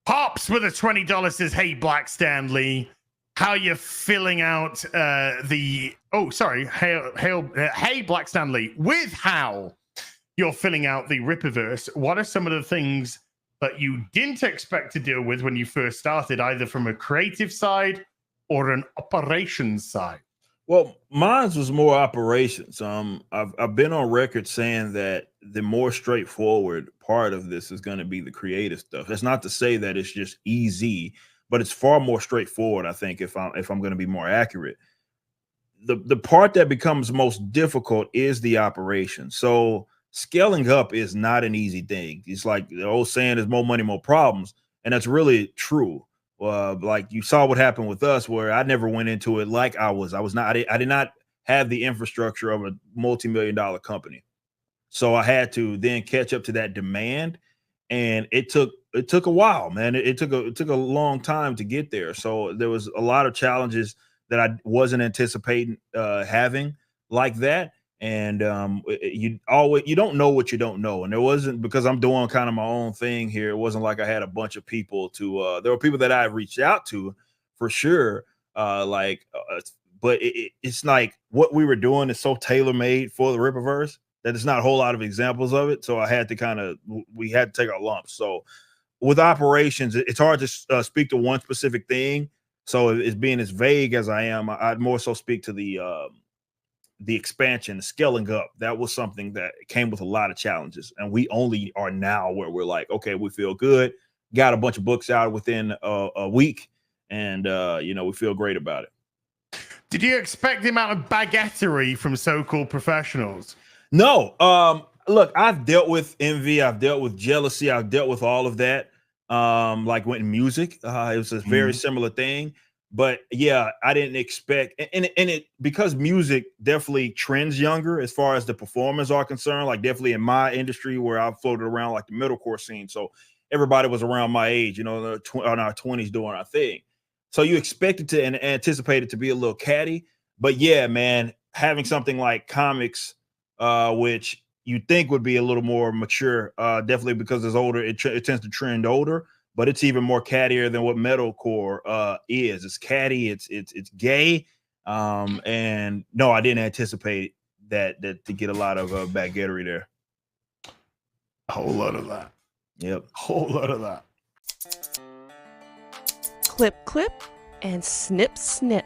Pops with a $20 says, "Hey, Black Stanley, how you filling out the? Oh, sorry, hey, Black Stanley, with how you're filling out the RipAverse. What are some of the things that you didn't expect to deal with when you first started, either from a creative side or an operations side?" Well, mine was more operations. I've been on record saying that the more straightforward part of this is going to be the creative stuff. That's not to say that it's just easy, but it's far more straightforward. I think if I'm going to be more accurate, the part that becomes most difficult is the operation. So scaling up is not an easy thing. It's like the old saying is more money, more problems. And that's really true. Like you saw what happened with us, where I never went into it like I did not have the infrastructure of a multi-million-dollar company. So I had to then catch up to that demand. And it took a while, man. It took a long time to get there. So there was a lot of challenges that I wasn't anticipating having like that. And you don't know what you don't know. And there wasn't, because I'm doing kind of my own thing here. It wasn't like I had a bunch of people to. There were people that I reached out to for sure. But it's like what we were doing is so tailor made for the RipAverse that there's not a whole lot of examples of it. So we had to take our lumps. So with operations, it's hard to speak to one specific thing. So it's being as vague as I am, I'd more so speak to the expansion, the scaling up. That was something that came with a lot of challenges. And we only are now where we're like, okay, we feel good. Got a bunch of books out within a week. And, we feel great about it. Did you expect the amount of baguettery from so-called professionals? No. Look, I've dealt with envy. I've dealt with jealousy. I've dealt with all of that. Like when music, it was a very similar thing. But yeah, I didn't expect, and it because music definitely trends younger as far as the performers are concerned. Like definitely in my industry where I floated around like the metalcore scene, so everybody was around my age, in our 20s doing our thing. So you expected to and anticipated to be a little catty, but yeah, man, having something like comics, which you think would be a little more mature, definitely because it's older, it tends to trend older. But it's even more cattier than what metalcore is. It's catty, it's gay, and no, I didn't anticipate that to get a lot of baguettery there. A whole lot of that. Yep, whole lot of that. Clip, clip, and snip, snip.